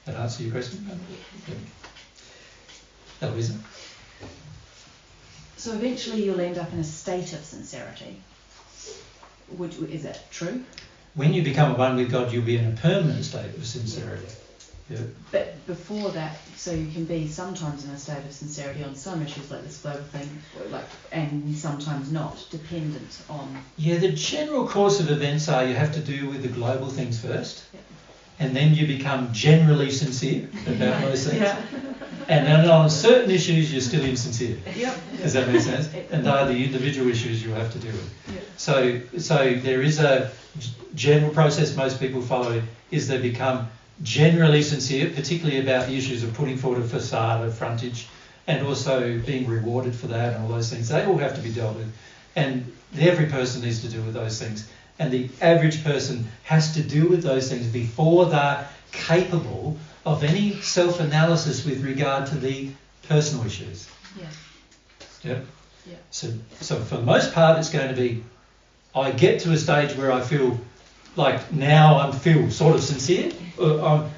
That answer your question? Yeah. Eloisa? So eventually you'll end up in a state of sincerity. Is that true? When you become one with God, you'll be in a permanent state of sincerity. Yeah. But before that, so you can be sometimes in a state of sincerity on some issues like this global thing, and sometimes not, dependent on... Yeah, the general course of events are you have to do with the global things first, and then you become generally sincere about those things. Yeah. And then on certain issues, you're still insincere. Yep. Does that make sense? And they're the individual issues you have to deal with. Yep. So there is a general process most people follow, is they become generally sincere, particularly about the issues of putting forward a facade of frontage and also being rewarded for that and all those things. They all have to be dealt with. And every person needs to deal with those things. And the average person has to deal with those things before they're capable of any self-analysis with regard to the personal issues. Yeah. Yep. Yeah. So for the most part, it's going to be, I get to a stage where I feel like now I feel sort of sincere. Well,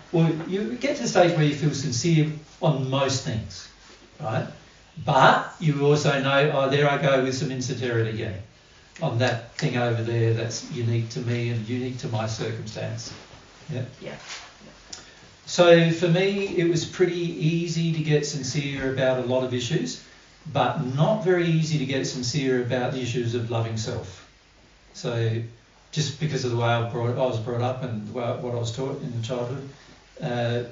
you get to the stage where you feel sincere on most things, right? But you also know, oh, there I go with some insincerity again on that thing over there that's unique to me and unique to my circumstance. Yeah. Yeah. So for me, it was pretty easy to get sincere about a lot of issues, but not very easy to get sincere about the issues of loving self. So just because of the way I was brought up and what I was taught in childhood,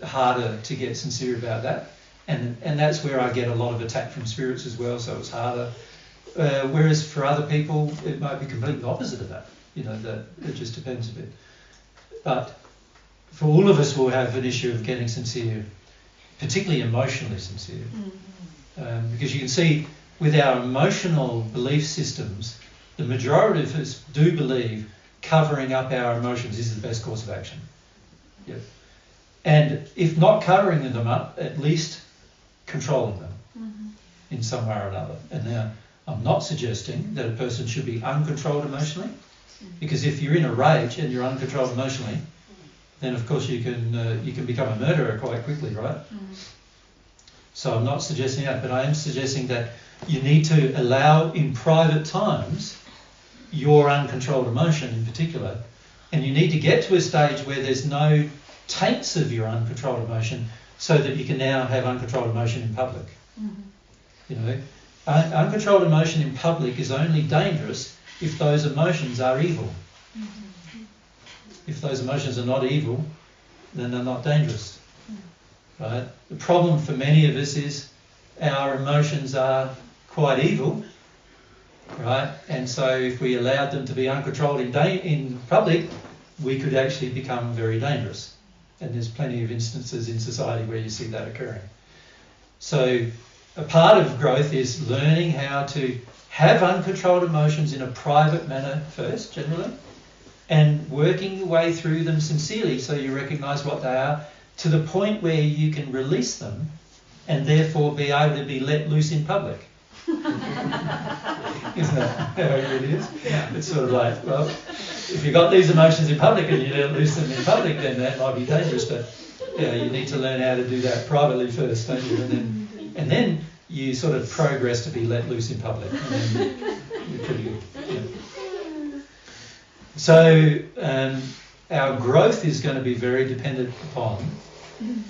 harder to get sincere about that. And that's where I get a lot of attack from spirits as well, so it's harder. Whereas for other people, it might be completely opposite of that. That it just depends a bit. But for all of us, we'll have an issue of getting sincere, particularly emotionally sincere. Mm-hmm. Because you can see with our emotional belief systems, the majority of us do believe covering up our emotions is the best course of action. Yep. And if not covering them up, at least controlling them in some way or another. And now, I'm not suggesting that a person should be uncontrolled emotionally, because if you're in a rage and you're uncontrolled emotionally, then of course you can become a murderer quite quickly, right? So I'm not suggesting that, but I am suggesting that you need to allow in private times your uncontrolled emotion in particular, and you need to get to a stage where there's no taints of your uncontrolled emotion so that you can now have uncontrolled emotion in public. Uncontrolled emotion in public is only dangerous if those emotions are evil. If those emotions are not evil, then they're not dangerous. Right? The problem for many of us is our emotions are quite evil, right? And so if we allowed them to be uncontrolled in public, we could actually become very dangerous. And there's plenty of instances in society where you see that occurring. So a part of growth is learning how to have uncontrolled emotions in a private manner first, generally, and working your way through them sincerely so you recognise what they are, to the point where you can release them and therefore be able to be let loose in public. Isn't that how it really is? Yeah. It's sort of like, well, if you've got these emotions in public and you let loose them in public, then that might be dangerous, but you need to learn how to do that privately first, don't you? And then you sort of progress to be let loose in public. And then you're pretty good. Yeah. So our growth is going to be very dependent upon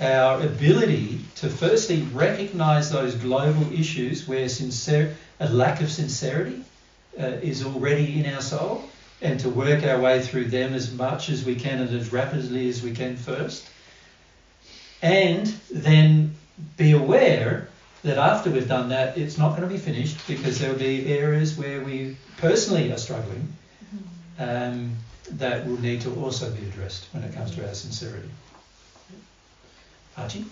our ability to firstly recognise those global issues where a lack of sincerity is already in our soul, and to work our way through them as much as we can and as rapidly as we can first. And then be aware that after we've done that, it's not going to be finished, because there will be areas where we personally are struggling that will need to also be addressed when it comes to our sincerity. Archie?